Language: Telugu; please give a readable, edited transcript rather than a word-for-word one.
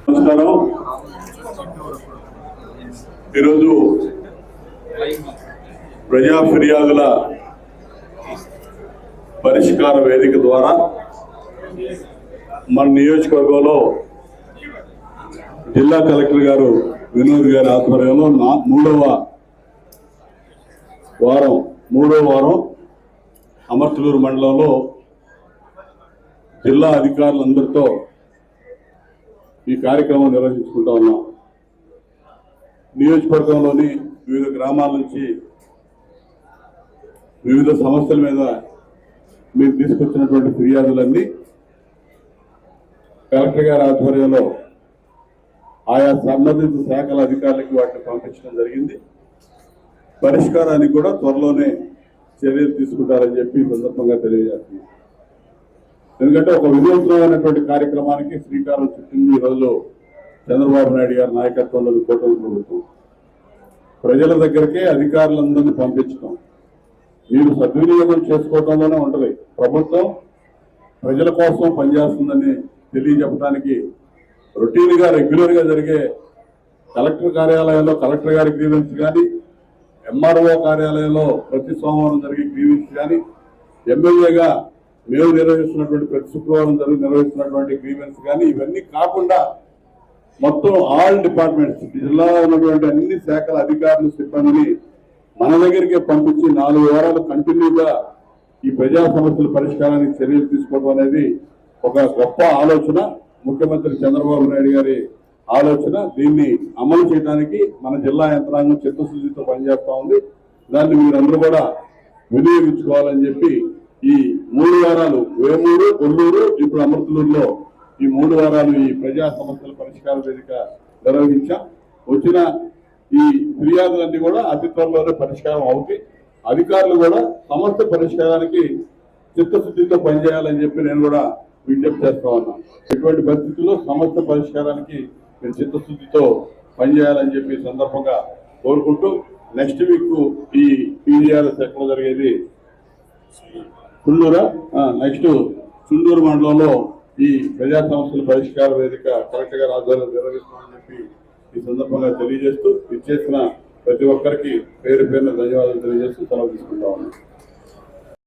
నమస్కారం. ఈరోజు ప్రజా ఫిర్యాదుల పరిష్కార వేదిక ద్వారా మన నియోజకవర్గంలో జిల్లా కలెక్టర్ గారు వినోద్ గారి ఆధ్వర్యంలో మూడో వారం అమర్తలూరు మండలంలో జిల్లా అధికారులందరితో ఈ కార్యక్రమం నిర్వహించుకుంటా ఉన్నాం. నియోజకవర్గంలోని వివిధ గ్రామాల నుంచి వివిధ సమస్యల మీద మీరు తీసుకొచ్చినటువంటి ఫిర్యాదులన్నీ కలెక్టర్ గారి ఆధ్వర్యంలో ఆయా సంబంధిత శాఖల అధికారులకి వాటిని పంపించడం జరిగింది. పరిష్కారానికి కూడా త్వరలోనే చర్యలు తీసుకుంటారని చెప్పి ఈ సందర్భంగా తెలియజేస్తున్నాం. ఎందుకంటే ఒక వినూత్నమైనటువంటి కార్యక్రమానికి శ్రీకారం చుట్టింది ఈరోజు చంద్రబాబు నాయుడు గారి నాయకత్వంలోని కూటమి ప్రభుత్వం. ప్రజల దగ్గరికే అధికారులందరినీ పంపించడం, మీరు సద్వినియోగం చేసుకోవడంలోనే ఉంటుంది. ప్రభుత్వం ప్రజల కోసం పనిచేస్తుందని తెలియజెప్పడానికి రొటీన్గా రెగ్యులర్గా జరిగే కలెక్టర్ కార్యాలయంలో కలెక్టర్ గారి గ్రీవెన్స్ కానీ, ఎంఆర్ఓ కార్యాలయంలో ప్రతి సోమవారం జరిగే గ్రీవెన్స్ కానీ, ఎమ్మెల్యేగా మేము నిర్వహిస్తున్నటువంటి ప్రతి శుక్రవారం నిర్వహిస్తున్నటువంటి గ్రీవెన్స్ కానీ, ఇవన్నీ కాకుండా మొత్తం ఆల్ డిపార్ట్మెంట్స్ జిల్లాలో ఉన్నటువంటి అన్ని శాఖల అధికారులు సిబ్బందిని మన దగ్గరికే పంపించి 4 వారాలు కంటిన్యూగా ఈ ప్రజా సమస్యల పరిష్కారానికి చర్యలు తీసుకోవడం అనేది ఒక గొప్ప ఆలోచన. ముఖ్యమంత్రి చంద్రబాబు నాయుడు గారి ఆలోచన. దీన్ని అమలు చేయడానికి మన జిల్లా యంత్రాంగం చిత్తశుద్ధితో పనిచేస్తూ ఉంది. దాన్ని మీరందరూ కూడా వినియోగించుకోవాలని చెప్పి ఈ 3 వారాలు వేమూరు, కొల్లూరు, ఇప్పుడు అమర్తలూరులో ఈ 3 వారాలు ఈ ప్రజా సమస్యల పరిష్కార వేదిక నిర్వహించాం. వచ్చిన ఈ ఫిర్యాదులన్నీ కూడా అతి త్వరలోనే పరిష్కారం అవుతాయి. అధికారులు కూడా సమస్య పరిష్కారానికి చిత్తశుద్ధితో పనిచేయాలని చెప్పి నేను కూడా విజ్ఞప్తి చేస్తా ఉన్నాను. ఎటువంటి పరిస్థితుల్లో సమస్య పరిష్కారానికి మీరు చిత్తశుద్ధితో పనిచేయాలని చెప్పి సందర్భంగా కోరుకుంటూ, నెక్స్ట్ వీక్ ఈ పీజీఆర్ఎస్ ఎక్కడ జరిగేది నెక్స్ట్ చుండూరు మండలంలో ఈ ప్రజా సమస్యల పరిష్కార వేదిక కలెక్టర్ గారి ఆధ్వర్యంలో నిర్వహిస్తామని చెప్పి ఈ సందర్భంగా తెలియజేస్తూ, ఇచ్చేసిన ప్రతి ఒక్కరికి పేరు పేరున ధన్యవాదాలు తెలియజేస్తూ సెలవు తీసుకుంటా ఉన్నాను.